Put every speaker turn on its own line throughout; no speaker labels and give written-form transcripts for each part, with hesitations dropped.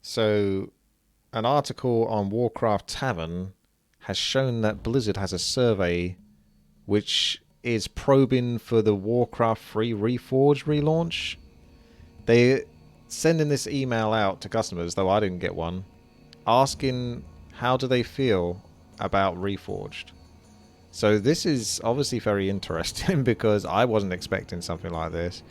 So, an article on Warcraft Tavern has shown that Blizzard has a survey which is probing for the Warcraft 3 Reforged relaunch. They sending this email out to customers, though I didn't get one, asking how do they feel about Reforged. So this is obviously very interesting because I wasn't expecting something like this.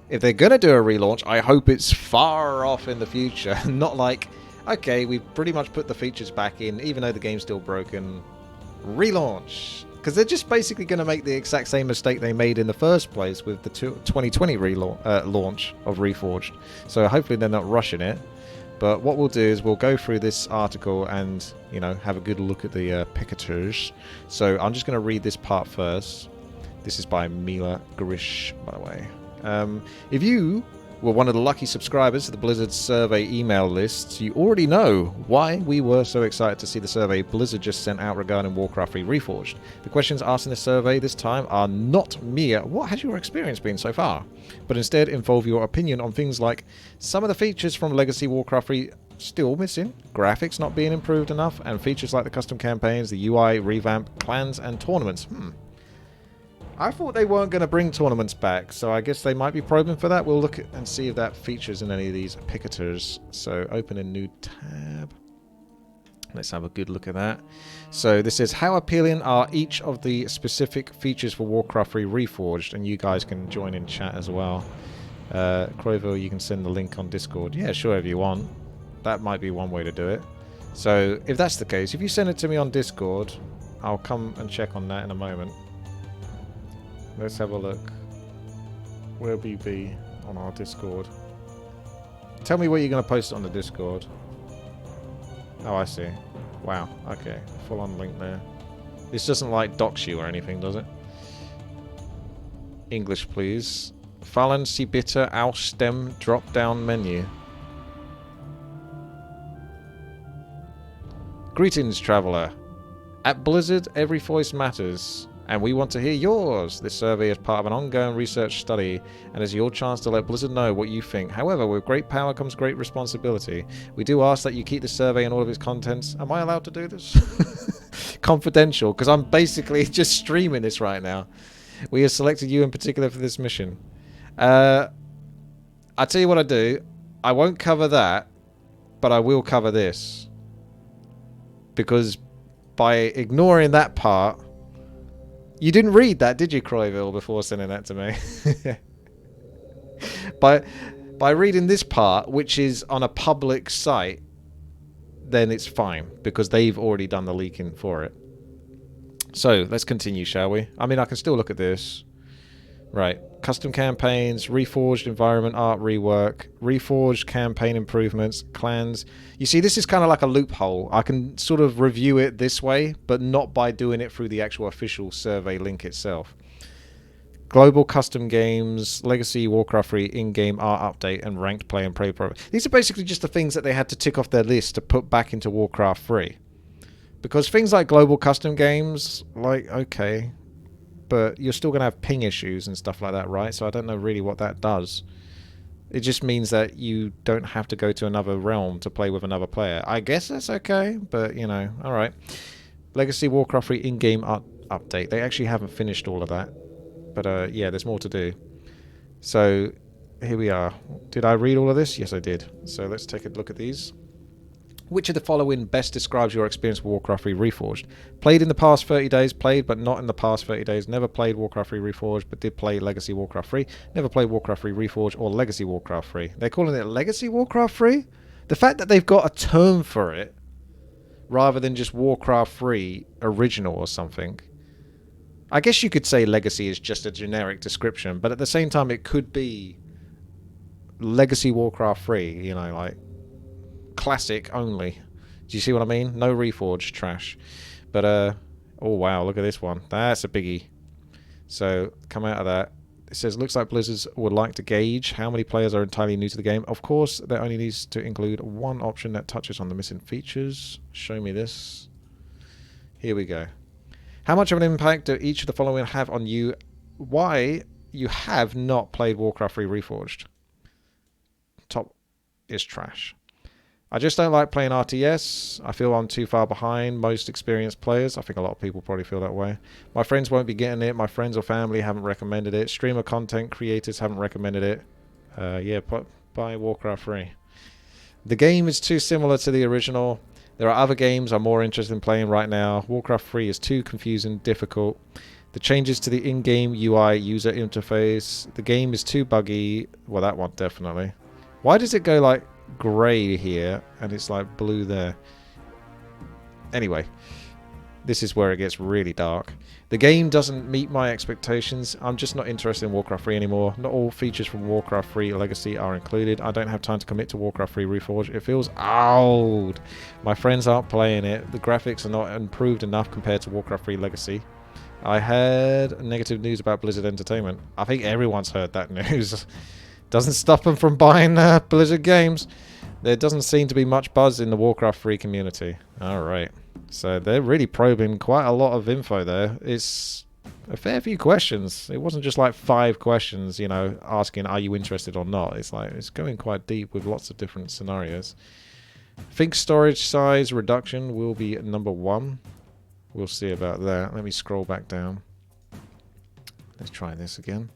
If they're going to do a relaunch, I hope it's far off in the future. Not like, okay, we've pretty much put the features back in, even though the game's still broken. Relaunch. Because they're just basically going to make the exact same mistake they made in the first place with the 2020 launch of Reforged. So hopefully they're not rushing it. But what we'll do is we'll go through this article and, you know, have a good look at the pictures. So I'm just going to read this part first. This is by Mila Grish, by the way. If you were one of the lucky subscribers to the Blizzard survey email list, you already know why we were so excited to see the survey Blizzard just sent out regarding Warcraft 3 Reforged. The questions asked in the survey this time are not mere "what has your experience been so far?" but instead involve your opinion on things like some of the features from Legacy Warcraft 3 still missing, graphics not being improved enough, and features like the custom campaigns, the UI revamp, clans, and tournaments. I thought they weren't going to bring tournaments back, so I guess they might be probing for that. We'll look at and see if that features in any of these pictures. So open a new tab. Let's have a good look at that. So this is how appealing are each of the specific features for Warcraft 3 Reforged, and you guys can join in chat as well. Croyville, you can send the link on Discord. Yeah, sure, if you want. That might be one way to do it. So if that's the case, if you send it to me on Discord, I'll come and check on that in a moment. Let's have a look. Where will you be on our Discord? Tell me where you're going to post it on the Discord. Oh, I see. Wow. Okay. Full on link there. This doesn't like dox you or anything, does it? English, please. Fallen Sie bitte aus dem drop-down menu. Greetings, traveller. At Blizzard, every voice matters. And we want to hear yours. This survey is part of an ongoing research study and is your chance to let Blizzard know what you think. However, with great power comes great responsibility. We do ask that you keep the survey and all of its contents. Am I allowed to do this? Confidential, because I'm basically just streaming this right now. We have selected you in particular for this mission. I tell you what I do. I won't cover that, but I will cover this. Because by ignoring that part... You didn't read that, did you, Croyville, before sending that to me? By reading this part, which is on a public site, then it's fine, because they've already done the leaking for it. So, let's continue, shall we? I mean, I can still look at this. Right. Custom campaigns, Reforged environment art rework, Reforged campaign improvements, clans. You see, this is kind of like a loophole. I can sort of review it this way, but not by doing it through the actual official survey link itself. Global custom games, Legacy Warcraft 3 in-game art update, and ranked play and play pro. These are basically just the things that they had to tick off their list to put back into Warcraft 3. Because things like global custom games, like, okay... But you're still going to have ping issues and stuff like that, right? So I don't know really what that does. It just means that you don't have to go to another realm to play with another player. I guess that's okay, but, you know, alright. Legacy Warcraft 3 in-game update. They actually haven't finished all of that. But, yeah, there's more to do. So, here we are. Did I read all of this? Yes, I did. So let's take a look at these. Which of the following best describes your experience with Warcraft 3 Reforged? Played in the past 30 days, played but not in the past 30 days. Never played Warcraft 3 Reforged, but did play Legacy Warcraft 3. Never played Warcraft 3 Reforged or Legacy Warcraft 3. They're calling it Legacy Warcraft 3? The fact that they've got a term for it, rather than just Warcraft 3 Original or something. I guess you could say Legacy is just a generic description, but at the same time it could be Legacy Warcraft 3, you know, like... Classic only. Do you see what I mean? No Reforged trash. But, oh wow, look at this one. That's a biggie. So, come out of that. It says, looks like Blizzard would like to gauge how many players are entirely new to the game. Of course, that only needs to include one option that touches on the missing features. Show me this. Here we go. How much of an impact do each of the following have on you? Why you have not played Warcraft 3 Reforged? Top is trash. I just don't like playing RTS. I feel I'm too far behind most experienced players. I think a lot of people probably feel that way. My friends won't be getting it. My friends or family haven't recommended it. Streamer content creators haven't recommended it. Yeah, buy Warcraft 3. The game is too similar to the original. There are other games I'm more interested in playing right now. Warcraft 3 is too confusing, difficult. The changes to the in-game UI user interface. The game is too buggy. Well, that one definitely. Why does it go like grey here and it's like blue there? Anyway, this is where it gets really dark. The game doesn't meet my expectations. I'm just not interested in Warcraft 3 anymore. Not all features from Warcraft 3 Legacy are included. I don't have time to commit to Warcraft 3 Reforged. It feels old. My friends aren't playing it. The graphics are not improved enough compared to Warcraft 3 Legacy. I heard negative news about Blizzard Entertainment. I think everyone's heard that news. Doesn't stop them from buying Blizzard games. There doesn't seem to be much buzz in the Warcraft 3 community. Alright. So they're really probing quite a lot of info there. It's a fair few questions. It wasn't just like 5 questions, you know, asking are you interested or not. It's like it's going quite deep with lots of different scenarios. I think storage size reduction will be number 1. We'll see about that. Let me scroll back down. Let's try this again.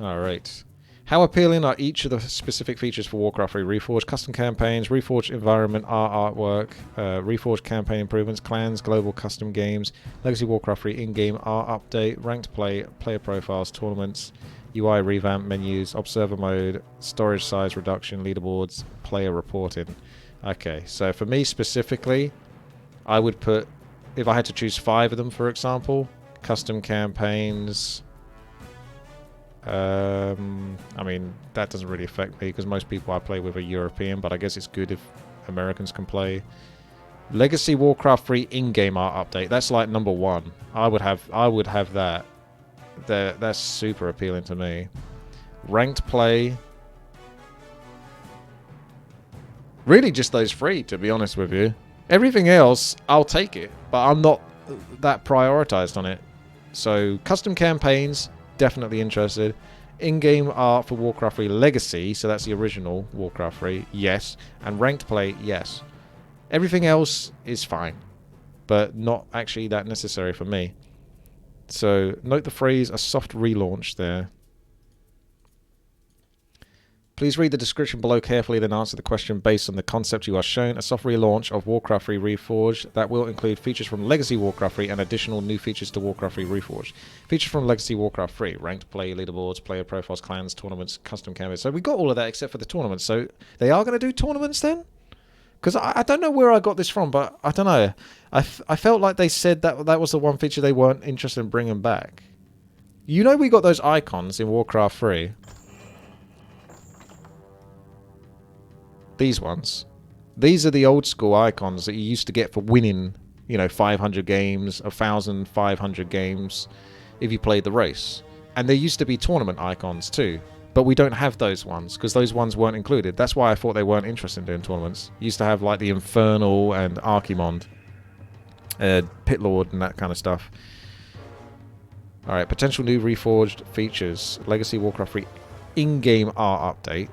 Alright. How appealing are each of the specific features for Warcraft 3 Reforged? Custom campaigns, Reforged environment, artwork, Reforged campaign improvements, clans, global custom games, Legacy Warcraft 3 in-game art update, ranked play, player profiles, tournaments, UI revamp, menus, observer mode, storage size reduction, leaderboards, player reporting. Okay, so for me specifically, I would put, if I had to choose 5 of them, for example, custom campaigns. I mean, that doesn't really affect me because most people I play with are European, but I guess it's good if Americans can play. Legacy Warcraft 3 in-game art update. That's like number 1. I would have that. That's super appealing to me. Ranked play. Really just those 3, to be honest with you. Everything else, I'll take it, but I'm not that prioritized on it. So, custom campaigns, definitely interested. In-game art for Warcraft 3 Legacy, so that's the original Warcraft 3, yes. And ranked play, yes. Everything else is fine, but not actually that necessary for me. So, note the phrase, a soft relaunch there. Please read the description below carefully, then answer the question based on the concept you are shown. A soft relaunch of Warcraft 3 Reforged that will include features from Legacy Warcraft 3 and additional new features to Warcraft 3 Reforged. Features from Legacy Warcraft 3, ranked play, leaderboards, player profiles, clans, tournaments, custom campaigns. So we got all of that except for the tournaments. So they are going to do tournaments then? Because I don't know where I got this from, but I don't know. I felt like they said that that was the one feature they weren't interested in bringing back. You know we got those icons in Warcraft 3. These ones. These are the old school icons that you used to get for winning, you know, 500 games, 1,500 games if you played the race. And there used to be tournament icons too. But we don't have those ones because those ones weren't included. That's why I thought they weren't interested in doing tournaments. You used to have like the Infernal and Archimond, Pit Lord and that kind of stuff. Alright, potential new Reforged features. Legacy Warcraft 3 in-game art update.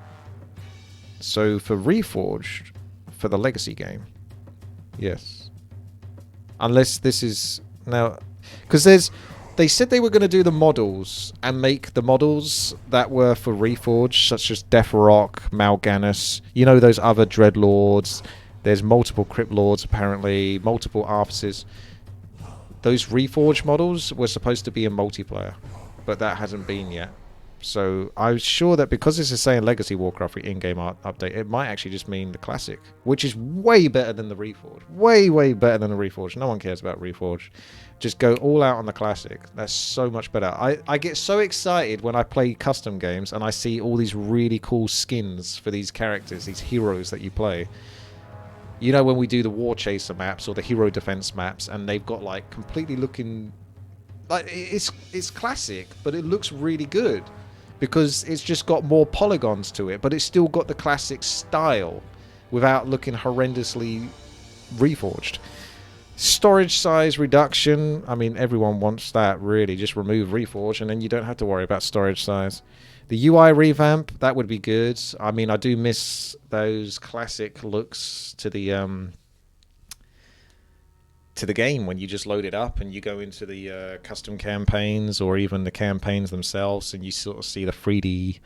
So for Reforged, for the Legacy game, yes. Unless this is now, because they said they were going to do the models and make the models that were for Reforged, such as Deathrock, Mal'Ganis, you know, those other Dreadlords. There's multiple Crypt Lords apparently, multiple Arthur's. Those Reforged models were supposed to be in multiplayer, but that hasn't been yet. So I was sure that because this is saying Legacy Warcraft 3 in-game art update, it might actually just mean the Classic, which is way better than the Reforged. Way, way better than the Reforged. No one cares about Reforged. Just go all out on the Classic. That's so much better. I get so excited when I play custom games and I see all these really cool skins for these characters, these heroes that you play. You know, when we do the War Chaser maps or the Hero Defense maps, and they've got like completely looking... like it's classic, but it looks really good. Because it's just got more polygons to it, but it's still got the classic style without looking horrendously reforged. Storage size reduction. I mean, everyone wants that, really. Just remove Reforged, and then you don't have to worry about storage size. The UI revamp, that would be good. I mean, I do miss those classic looks to the game when you just load it up and you go into the custom campaigns or even the campaigns themselves, and you sort of see the 3D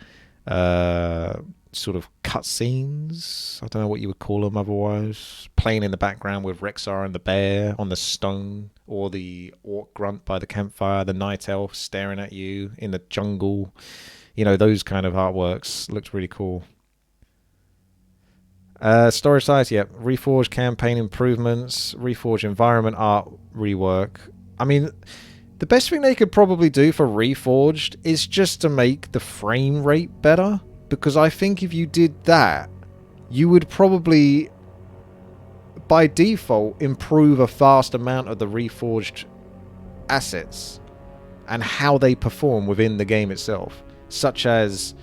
sort of cutscenes. I don't know what you would call them otherwise. Playing in the background with Rexar and the bear on the stone, or the orc grunt by the campfire, the night elf staring at you in the jungle. You know, those kind of artworks looked really cool. Storage size, yeah. Reforged campaign improvements, Reforged environment art rework. I mean, the best thing they could probably do for Reforged is just to make the frame rate better. Because I think if you did that, you would probably, by default, improve a vast amount of the Reforged assets and how they perform within the game itself. Such as,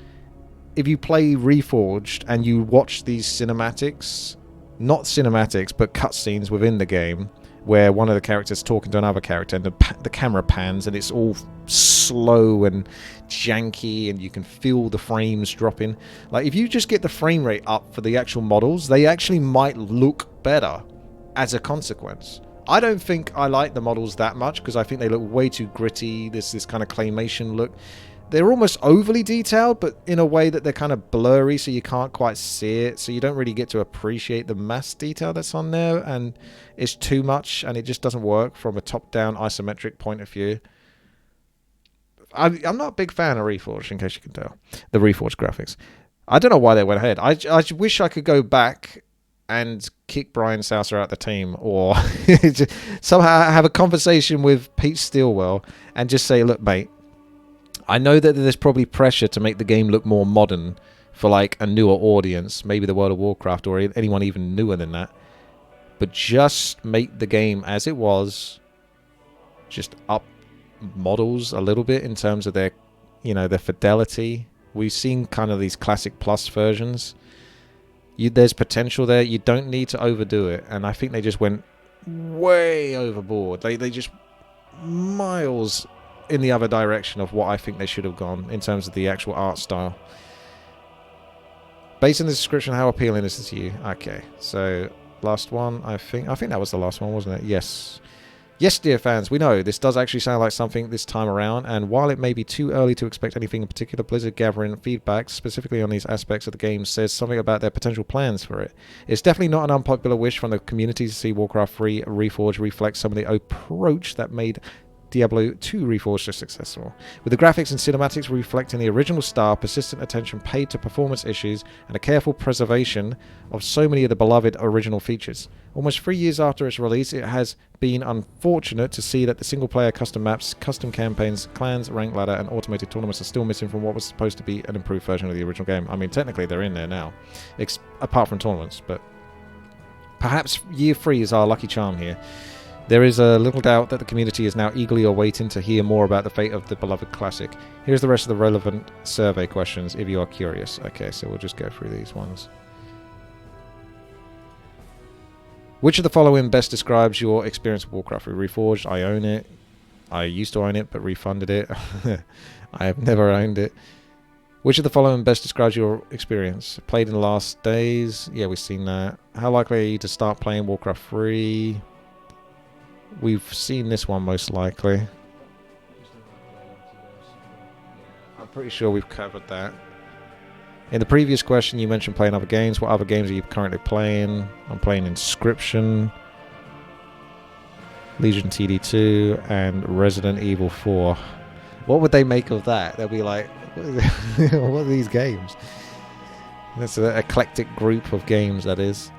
if you play Reforged and you watch these cinematics, not cinematics, but cutscenes within the game, where one of the characters is talking to another character and the camera pans and it's all slow and janky and you can feel the frames dropping. Like, if you just get the frame rate up for the actual models, they actually might look better as a consequence. I don't think I like the models that much because I think they look way too gritty. There's this kind of claymation look. They're almost overly detailed, but in a way that they're kind of blurry, so you can't quite see it. So you don't really get to appreciate the mass detail that's on there, and it's too much, and it just doesn't work from a top-down isometric point of view. I'm not a big fan of Reforged, in case you can tell. The Reforged graphics. I don't know why they went ahead. I wish I could go back and kick Brian Souser out the team, or somehow have a conversation with Pete Steelwell and just say, look, mate, I know that there's probably pressure to make the game look more modern for like a newer audience, maybe the World of Warcraft or anyone even newer than that. But just make the game as it was, just up models a little bit in terms of their, you know, their fidelity. We've seen kind of these classic plus versions. There's potential there. You don't need to overdo it. And I think they just went way overboard. They just miles in the other direction of what I think they should have gone in terms of the actual art style. Based on the description, how appealing is this to you? Okay, so last one, I think that was the last one, wasn't it? Yes. Yes, dear fans, we know this does actually sound like something this time around, and while it may be too early to expect anything in particular, Blizzard gathering feedback specifically on these aspects of the game says something about their potential plans for it. It's definitely not an unpopular wish from the community to see Warcraft 3 Reforged reflect some of the approach that made Diablo 2 Reforged so successful, with the graphics and cinematics reflecting the original style, persistent attention paid to performance issues, and a careful preservation of so many of the beloved original features. Almost 3 years after its release, it has been unfortunate to see that the single-player custom maps, custom campaigns, clans, rank ladder, and automated tournaments are still missing from what was supposed to be an improved version of the original game. I mean, technically they're in there now, apart from tournaments, but perhaps year 3 is our lucky charm here. There is a little doubt that the community is now eagerly awaiting to hear more about the fate of the beloved classic. Here's the rest of the relevant survey questions if you are curious. Okay, so we'll just go through these ones. Which of the following best describes your experience with Warcraft 3 Reforged? I own it. I used to own it, but refunded it. I have never owned it. Which of the following best describes your experience? Played in the last days? Yeah, we've seen that. How likely are you to start playing Warcraft 3? We've seen this one most likely. I'm pretty sure we've covered that. In the previous question, you mentioned playing other games. What other games are you currently playing? I'm playing Inscription, Legion TD2, and Resident Evil 4. What would they make of that? They'll be like, what are these games? That's an eclectic group of games, that is.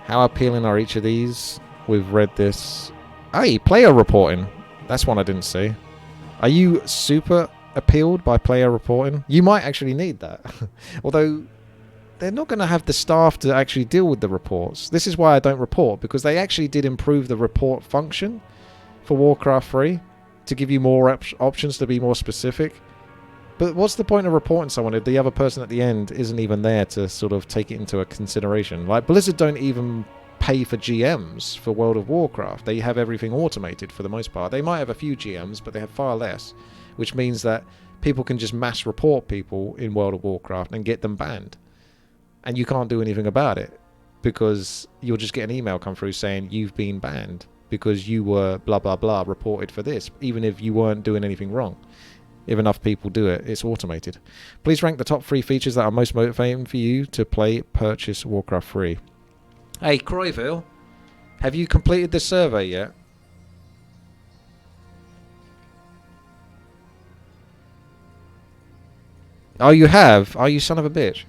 How appealing are each of these? We've read this. Hey, player reporting. That's one I didn't see. Are you super appealed by player reporting? You might actually need that. Although, they're not going to have the staff to actually deal with the reports. This is why I don't report, because they actually did improve the report function for Warcraft 3 to give you more options to be more specific. But what's the point of reporting someone if the other person at the end isn't even there to sort of take it into a consideration? Like, Blizzard don't even pay for GMs for World of Warcraft. They have everything automated for the most part. They might have a few GMs, but they have far less, which means that people can just mass report people in World of Warcraft and get them banned. And you can't do anything about it because you'll just get an email come through saying you've been banned because you were blah, blah, blah reported for this, even if you weren't doing anything wrong. If enough people do it, it's automated. Please rank the top 3 features that are most motivating for you to purchase Warcraft 3. Hey, Croyville, have you completed this survey yet? Oh, you have? Oh, you son of a bitch.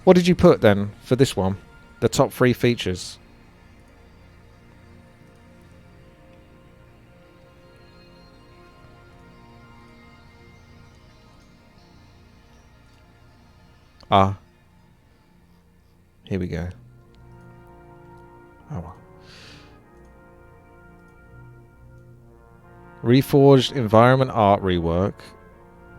What did you put then for this one? The top 3 features. Ah. Here we go. Oh well. Reforged environment art rework.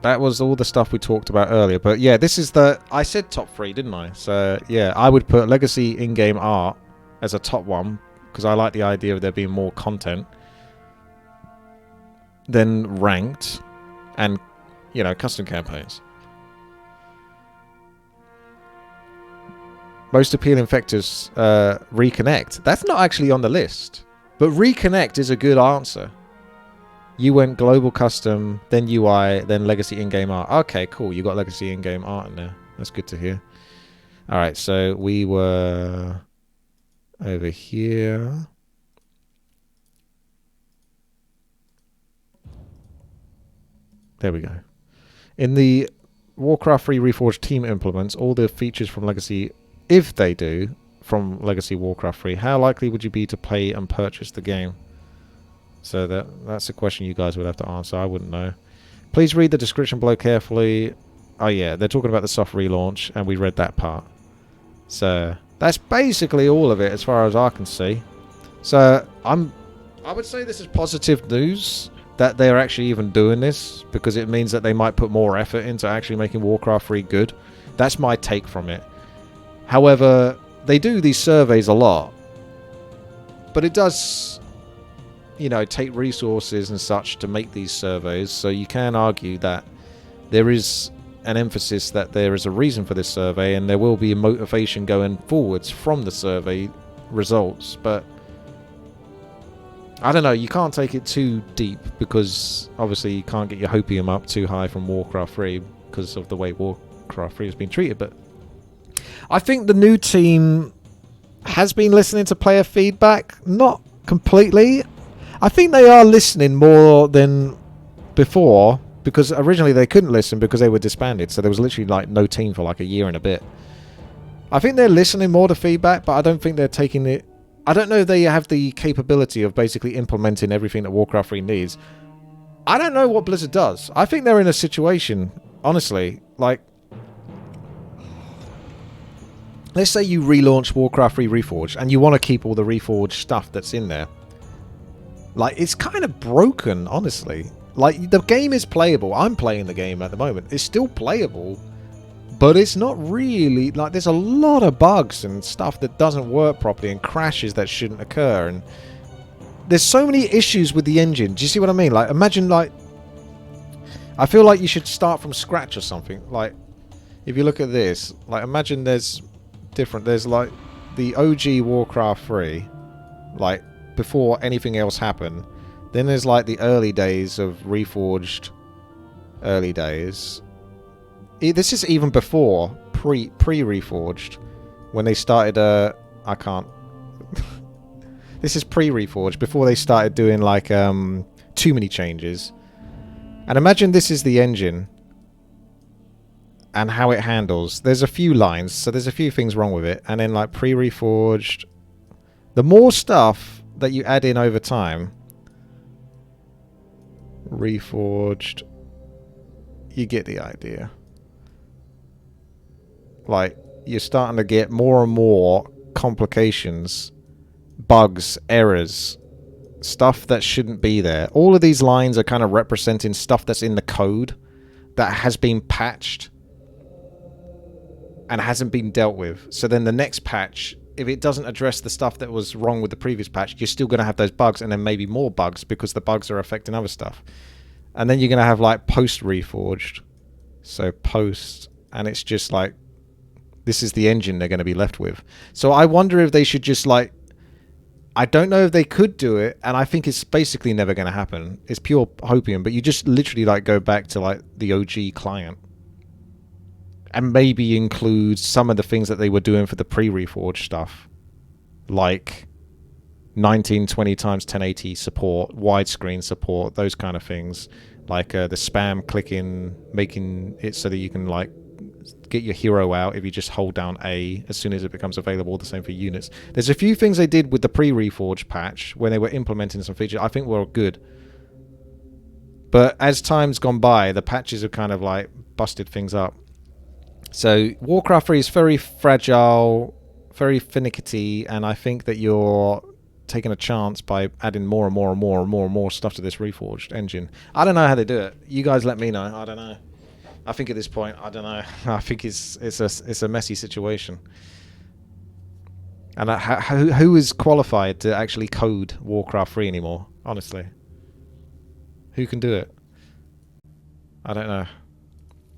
That was all the stuff we talked about earlier. But yeah, this is the... I said top 3, didn't I? So yeah, I would put Legacy in-game art as a top one because I like the idea of there being more content. Then ranked and, you know, custom campaigns. Most appealing factors, reconnect. That's not actually on the list. But reconnect is a good answer. You went global custom, then UI, then legacy in-game art. Okay, cool. You got legacy in-game art in there. That's good to hear. Alright, so we were over here. There we go. In the Warcraft 3 Reforged team implements all the features from Legacy, if they do, from Legacy Warcraft 3, how likely would you be to play and purchase the game? So that's a question you guys would have to answer. I wouldn't know. Please read the description below carefully. Oh yeah, they're talking about the soft relaunch, and we read that part. So that's basically all of it as far as I can see. So I would say this is positive news that they're actually even doing this, because it means that they might put more effort into actually making Warcraft 3 good. That's my take from it. However, they do these surveys a lot, but it does, you know, take resources and such to make these surveys, so you can argue that there is an emphasis that there is a reason for this survey, and there will be a motivation going forwards from the survey results. But I don't know, you can't take it too deep, because obviously you can't get your hopium up too high from Warcraft 3 because of the way Warcraft 3 has been treated. But I think the new team has been listening to player feedback, not completely. I think they are listening more than before, because originally they couldn't listen because they were disbanded, so there was literally like no team for like a year and a bit. I think they're listening more to feedback, but I don't think they're taking it... I don't know if they have the capability of basically implementing everything that Warcraft 3 needs. I don't know what Blizzard does. I think they're in a situation, honestly, like... Let's say you relaunch Warcraft 3 Reforged, and you want to keep all the Reforged stuff that's in there. Like, it's kind of broken, honestly. Like, the game is playable. I'm playing the game at the moment. It's still playable, but it's not really... Like, there's a lot of bugs and stuff that doesn't work properly, and crashes that shouldn't occur, and there's so many issues with the engine. Do you see what I mean? Like, imagine, like... I feel like you should start from scratch or something. Like, if you look at this, like, imagine there's different... There's, like, the OG Warcraft 3, like... before anything else happened. Then there's like the early days of Reforged, early days. This is even before pre-Reforged, when they started I can't this is pre-Reforged, before they started doing like too many changes. And imagine this is the engine and how it handles. There's a few lines, so there's a few things wrong with it. And then like pre-Reforged, the more stuff that you add in over time, Reforged, you get the idea. Like, you're starting to get more and more complications, bugs, errors, stuff that shouldn't be there. All of these lines are kind of representing stuff that's in the code that has been patched and hasn't been dealt with. So then the next patch, if it doesn't address the stuff that was wrong with the previous patch, you're still going to have those bugs, and then maybe more bugs, because the bugs are affecting other stuff. And then you're going to have like post Reforged. So post, and it's just like, this is the engine they're going to be left with. So I wonder if they should just like, I don't know if they could do it, and I think it's basically never going to happen. It's pure hopium, but you just literally like go back to like the OG client and maybe include some of the things that they were doing for the pre-Reforged stuff, like 1920 times 1080 support, widescreen support, those kind of things, like the spam clicking, making it so that you can like get your hero out if you just hold down A as soon as it becomes available. The same for units. There's a few things they did with the pre-Reforged patch when they were implementing some features I think were good, but as time's gone by, the patches have kind of like busted things up. So Warcraft 3 is very fragile, very finicky, and I think that you're taking a chance by adding more and more and more and more and more stuff to this Reforged engine. I don't know how they do it. You guys let me know. I don't know. I think at this point, I don't know. I think it's a messy situation. And who is qualified to actually code Warcraft 3 anymore? Honestly, who can do it? I don't know.